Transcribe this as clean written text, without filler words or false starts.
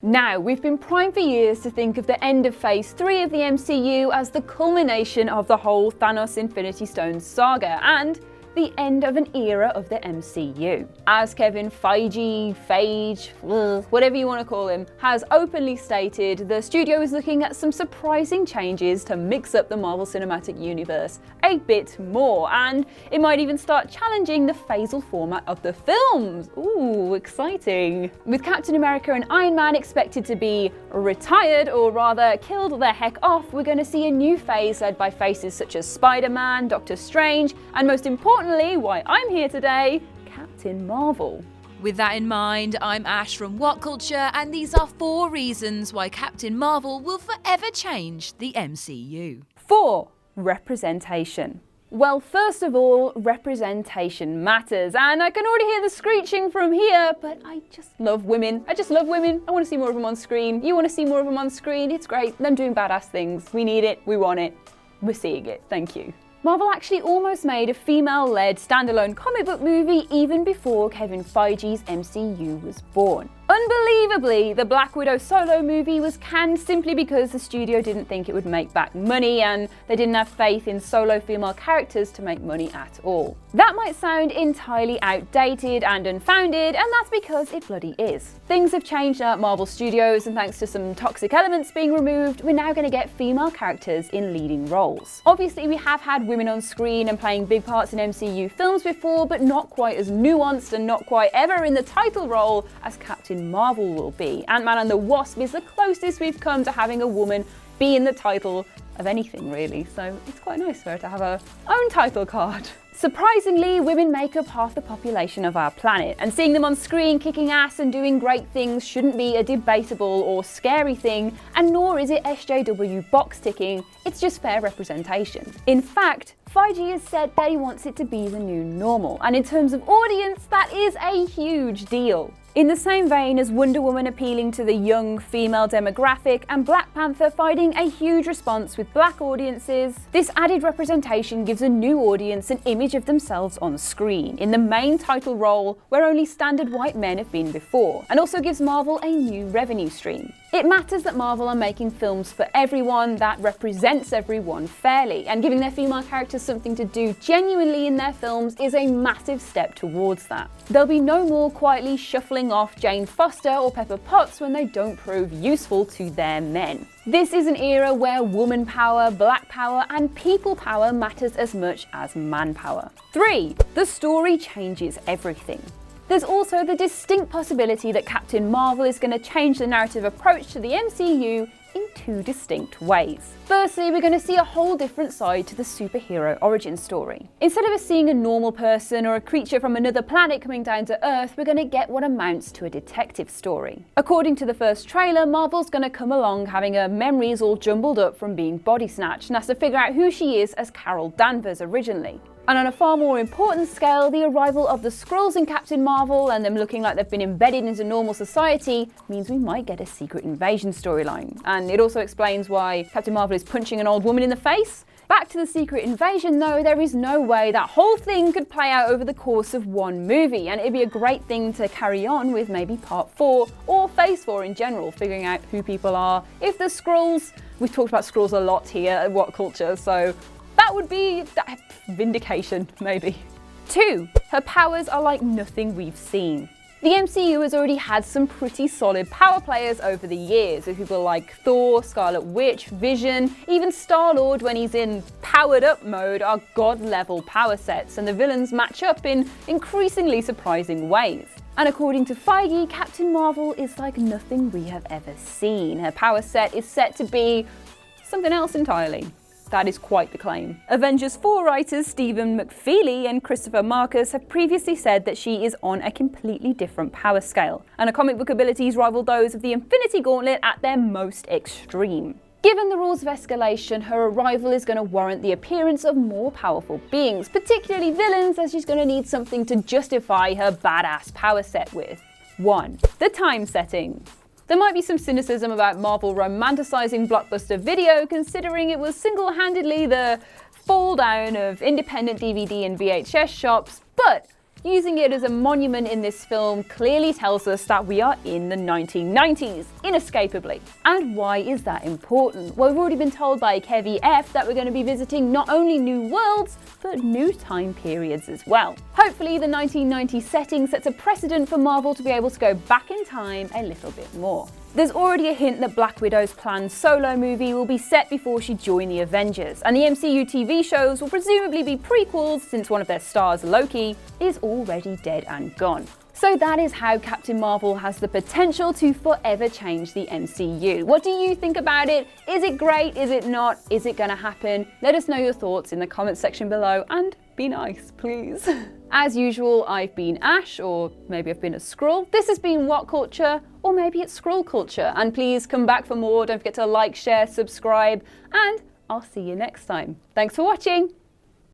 Now, we've been primed for years to think of the end of Phase 3 of the MCU as the culmination of the whole Thanos Infinity Stones saga, and the end of an era of the MCU. As Kevin Feige, whatever you want to call him, has openly stated, the studio is looking at some surprising changes to mix up the Marvel Cinematic Universe a bit more, and it might even start challenging the phasal format of the films. Ooh, exciting. With Captain America and Iron Man expected to be retired, or rather killed the heck off, we're going to see a new phase led by faces such as Spider-Man, Doctor Strange, and most importantly, why I'm here today, Captain Marvel. With that in mind, I'm Ash from What Culture, and these are 4 reasons why Captain Marvel will forever change the MCU. 4. Representation. Well, first of all, representation matters, and I can already hear the screeching from here, but I just love women. I just love women. I want to see more of them on screen. You want to see more of them on screen? It's great. Them doing badass things. We need it. We want it. We're seeing it. Thank you. Marvel actually almost made a female-led standalone comic book movie even before Kevin Feige's MCU was born. Unbelievably, the Black Widow solo movie was canned simply because the studio didn't think it would make back money, and they didn't have faith in solo female characters to make money at all. That might sound entirely outdated and unfounded, and that's because it bloody is. Things have changed at Marvel Studios, and thanks to some toxic elements being removed, we're now going to get female characters in leading roles. Obviously, we have had women on screen and playing big parts in MCU films before, but not quite as nuanced and not quite ever in the title role as Captain Marvel will be. Ant-Man and the Wasp is the closest we've come to having a woman be in the title of anything, really, so it's quite nice for her to have her own title card. Surprisingly, women make up half the population of our planet, and seeing them on screen kicking ass and doing great things shouldn't be a debatable or scary thing, and nor is it SJW box ticking, it's just fair representation. In fact, Feige has said that he wants it to be the new normal, and in terms of audience, that is a huge deal. In the same vein as Wonder Woman appealing to the young female demographic and Black Panther finding a huge response with black audiences, this added representation gives a new audience an image of themselves on screen, in the main title role where only standard white men have been before, and also gives Marvel a new revenue stream. It matters that Marvel are making films for everyone that represents everyone fairly, and giving their female characters something to do genuinely in their films is a massive step towards that. There'll be no more quietly shuffling off Jane Foster or Pepper Potts when they don't prove useful to their men. This is an era where woman power, black power, and people power matters as much as manpower. 3. The story changes everything. There's also the distinct possibility that Captain Marvel is going to change the narrative approach to the MCU in 2 distinct ways. Firstly, we're going to see a whole different side to the superhero origin story. Instead of us seeing a normal person or a creature from another planet coming down to Earth, we're going to get what amounts to a detective story. According to the first trailer, Marvel's going to come along having her memories all jumbled up from being body snatched and has to figure out who she is as Carol Danvers originally. And on a far more important scale, the arrival of the Skrulls in Captain Marvel and them looking like they've been embedded into normal society means we might get a secret invasion storyline. And it also explains why Captain Marvel is punching an old woman in the face. Back to the secret invasion though, there is no way that whole thing could play out over the course of one movie, and it'd be a great thing to carry on with maybe part 4 or phase 4 in general, figuring out who people are. If the Skrulls, we've talked about Skrulls a lot here at What Culture, so that would be vindication, maybe. 2. Her powers are like nothing we've seen. The MCU has already had some pretty solid power players over the years, with people like Thor, Scarlet Witch, Vision, even Star-Lord when he's in powered up mode are god-level power sets, and the villains match up in increasingly surprising ways. And according to Feige, Captain Marvel is like nothing we have ever seen. Her power set is set to be something else entirely. That is quite the claim. Avengers 4 writers Stephen McFeely and Christopher Marcus have previously said that she is on a completely different power scale, and her comic book abilities rival those of the Infinity Gauntlet at their most extreme. Given the rules of escalation, her arrival is going to warrant the appearance of more powerful beings, particularly villains, as she's going to need something to justify her badass power set with. 1. The time setting. There might be some cynicism about Marvel romanticising blockbuster video, considering it was single-handedly the fall down of independent DVD and VHS shops, but Using it as a monument in this film clearly tells us that we are in the 1990s, inescapably. And why is that important? Well, we've already been told by Kevy F that we're going to be visiting not only new worlds, but new time periods as well. Hopefully the 1990s setting sets a precedent for Marvel to be able to go back in time a little bit more. There's already a hint that Black Widow's planned solo movie will be set before she joined the Avengers, and the MCU TV shows will presumably be prequels since one of their stars, Loki, is already dead and gone. So that is how Captain Marvel has the potential to forever change the MCU. What do you think about it? Is it great? Is it not? Is it gonna happen? Let us know your thoughts in the comments section below, and be nice, please. As usual, I've been Ash, or maybe I've been a Skrull. This has been What Culture, or maybe it's Skrull Culture. And please come back for more. Don't forget to like, share, subscribe, and I'll see you next time. Thanks for watching.